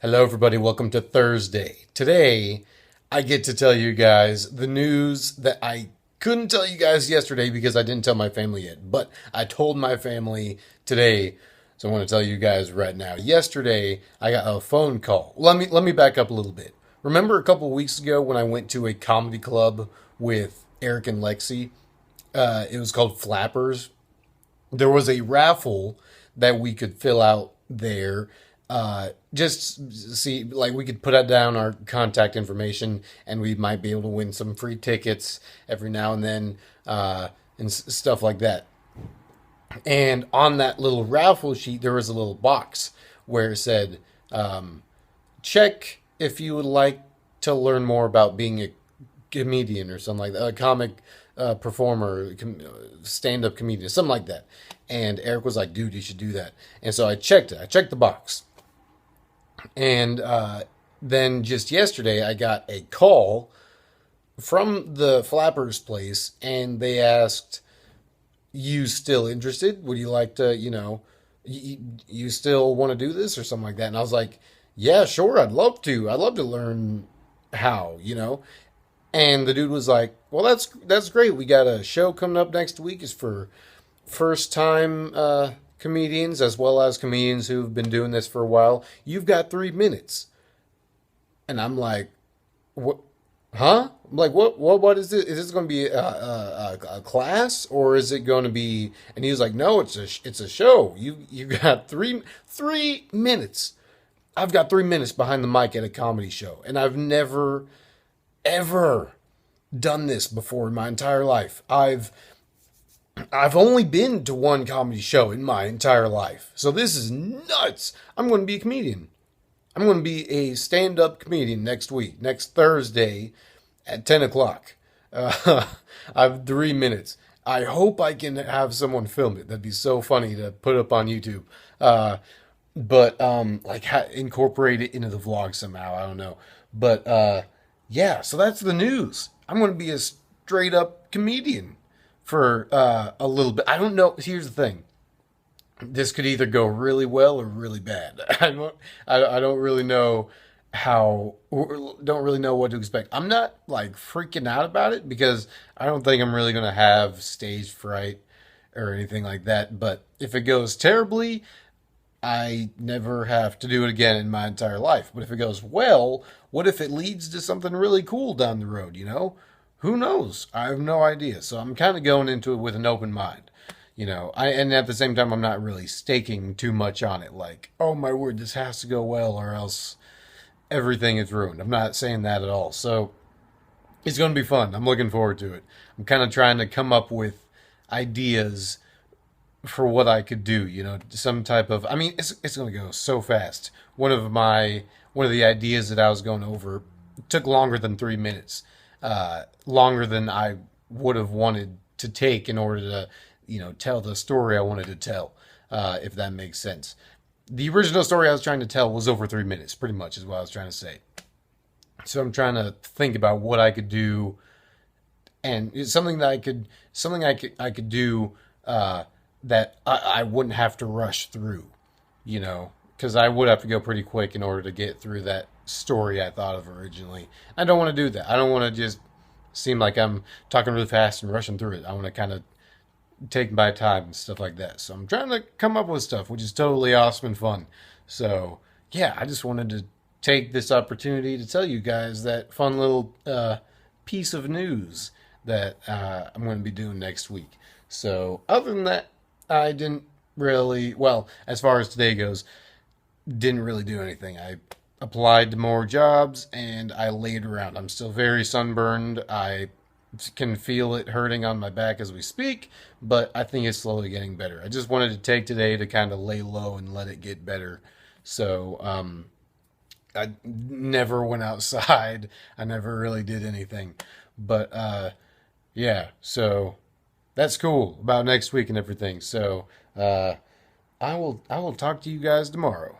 Hello, everybody. Welcome to Thursday. Today, I get to tell you guys the news that I couldn't tell you guys yesterday because I didn't tell my family yet, but I told my family today. So I want to tell you guys right now. Yesterday, I got a phone call. Let me back up a little bit. Remember a couple of weeks ago when I went to a comedy club with Eric and Lexi? It was called Flappers. There was a raffle that we could fill out there. Just see, like, we could put down our contact information and we might be able to win some free tickets every now and then, and stuff like that. And on that little raffle sheet, there was a little box where it said, check if you would like to learn more about being a comedian or something like that, a comic performer, stand up comedian, something like that. And Eric was like, dude, you should do that. And so I checked it. I checked the box. And then just yesterday, I got a call from the Flappers place, and they asked, you still interested? Would you like to, you still want to do this or something like that? And I was like, yeah, sure, I'd love to. I'd love to learn how. And the dude was like, well, that's great. We got a show coming up next week. It's for first time comedians as well as comedians who've been doing this for a while. You've got 3 minutes. And I'm like, what? Huh? I'm like, what is this? Is this going to be a class, or is it going to be? And he was like, no, it's a show. You got three minutes. I've got 3 minutes behind the mic at a comedy show, and I've never ever done this before in my entire life. I've only been to one comedy show in my entire life. So this is nuts. I'm going to be a comedian. I'm going to be a stand-up comedian next week, next Thursday at 10 o'clock. I have 3 minutes. I hope I can have someone film it. That'd be so funny to put up on YouTube. But incorporate it into the vlog somehow. I don't know. But yeah, so that's the news. I'm going to be a straight-up comedian for a little bit. I don't know. Here's the thing. This could either go really well or really bad. I don't really know don't really know what to expect. I'm not like freaking out about it because I don't think I'm really going to have stage fright or anything like that. But if it goes terribly, I never have to do it again in my entire life. But if it goes well, what if it leads to something really cool down the road? Who knows? I have no idea. So I'm kind of going into it with an open mind. And at the same time, I'm not really staking too much on it. Like, oh my word, this has to go well or else everything is ruined. I'm not saying that at all. So it's going to be fun. I'm looking forward to it. I'm kind of trying to come up with ideas for what I could do, some type of, it's going to go so fast. One of the ideas that I was going over took longer than 3 minutes, longer than I would have wanted to take in order to, tell the story I wanted to tell, if that makes sense. The original story I was trying to tell was over 3 minutes, pretty much is what I was trying to say. So I'm trying to think about what I could do, and it's something that I could do, that I wouldn't have to rush through, because I would have to go pretty quick in order to get through that story I thought of originally. I don't want to do that. I don't want to just seem like I'm talking really fast and rushing through it. I want to kind of take my time and stuff like that. So I'm trying to come up with stuff, which is totally awesome and fun. So yeah, I just wanted to take this opportunity to tell you guys that fun little piece of news that I'm going to be doing next week. So other than that, I didn't really, well, as far as today goes, didn't really do anything. I applied to more jobs and I laid around. I'm still very sunburned. I can feel it hurting on my back as we speak, but I think it's slowly getting better. I just wanted to take today to kind of lay low and let it get better. So I never went outside. I never really did anything. But yeah, so that's cool about next week and everything. So I will talk to you guys tomorrow.